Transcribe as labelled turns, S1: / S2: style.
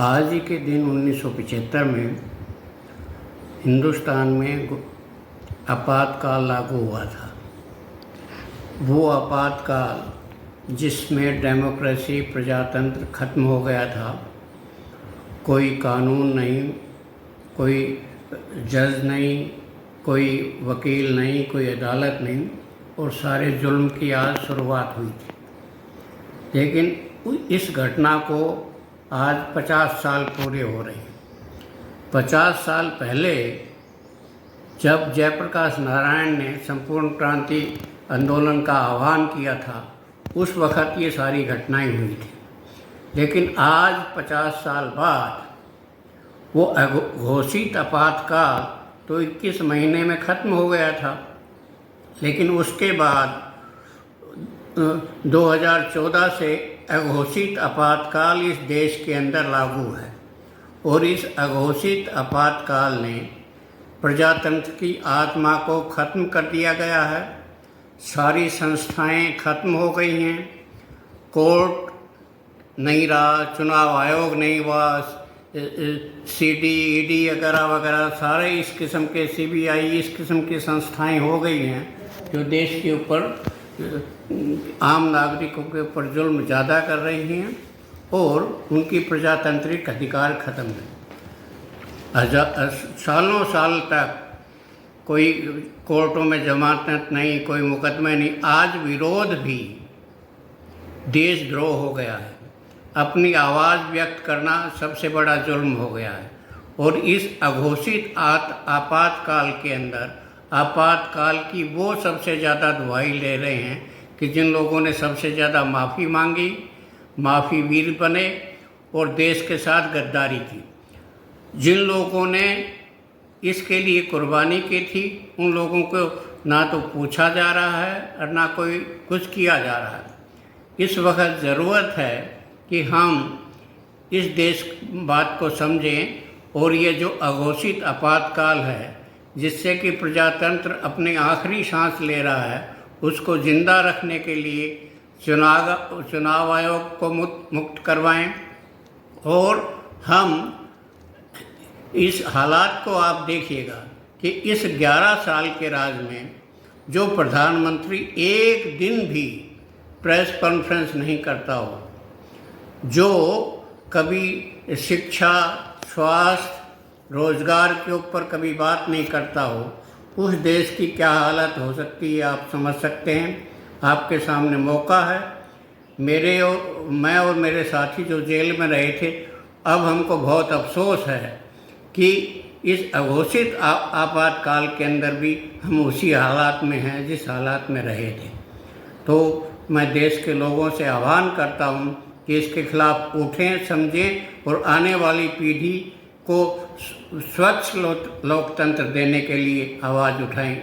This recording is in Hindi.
S1: आज ही के दिन 1975 में हिंदुस्तान में आपातकाल लागू हुआ था। वो आपातकाल जिसमें डेमोक्रेसी, प्रजातंत्र खत्म हो गया था। कोई कानून नहीं, कोई जज नहीं, कोई वकील नहीं, कोई अदालत नहीं, और सारे जुल्म की आज शुरुआत हुई थी। लेकिन इस घटना को आज 50 साल पूरे हो रहे हैं। 50 साल पहले जब जयप्रकाश नारायण ने संपूर्ण क्रांति आंदोलन का आह्वान किया था, उस वक़्त ये सारी घटनाएं हुई थी। लेकिन आज 50 साल बाद वो घोषित आपातकाल तो 21 महीने में ख़त्म हो गया था, लेकिन उसके बाद 2014 से अघोषित आपातकाल इस देश के अंदर लागू है। और इस अघोषित आपातकाल ने प्रजातंत्र की आत्मा को ख़त्म कर दिया गया है। सारी संस्थाएं ख़त्म हो गई हैं। कोर्ट नहीं रहा, चुनाव आयोग नहीं हुआ, सीडी, ईडी वगैरह वगैरह सारे इस किस्म के, सीबीआई इस किस्म की संस्थाएं हो गई हैं जो देश के ऊपर, आम नागरिकों के ऊपर जुल्म ज़्यादा कर रही हैं और उनकी प्रजातांत्रिक अधिकार ख़त्म है। सालों साल तक कोई कोर्टों में जमानत नहीं, कोई मुकदमे नहीं। आज विरोध भी देशद्रोह हो गया है। अपनी आवाज़ व्यक्त करना सबसे बड़ा जुल्म हो गया है। और इस अघोषित आपातकाल के अंदर आपातकाल की वो सबसे ज़्यादा दुहाई ले रहे हैं कि जिन लोगों ने सबसे ज़्यादा माफ़ी मांगी, माफ़ी वीर बने और देश के साथ गद्दारी की। जिन लोगों ने इसके लिए कुर्बानी की थी, उन लोगों को ना तो पूछा जा रहा है और ना कोई कुछ किया जा रहा है। इस वक्त ज़रूरत है कि हम इस देश बात को समझें और ये जो अघोषित आपातकाल है, जिससे कि प्रजातंत्र अपनी आखिरी सांस ले रहा है, उसको ज़िंदा रखने के लिए चुनाव आयोग को मुक्त करवाएं। और हम इस हालात को आप देखिएगा कि इस 11 साल के राज में जो प्रधानमंत्री एक दिन भी प्रेस कॉन्फ्रेंस नहीं करता हो, जो कभी शिक्षा, स्वास्थ्य, रोज़गार के ऊपर कभी बात नहीं करता हो, उस देश की क्या हालत हो सकती है आप समझ सकते हैं। आपके सामने मौका है। मैं और मेरे साथी जो जेल में रहे थे, अब हमको बहुत अफसोस है कि इस अघोषित आपातकाल के अंदर भी हम उसी हालात में हैं जिस हालात में रहे थे। तो मैं देश के लोगों से आह्वान करता हूं कि इसके खिलाफ उठें, समझें और आने वाली पीढ़ी को स्वच्छ लोकतंत्र देने के लिए आवाज़ उठाएं।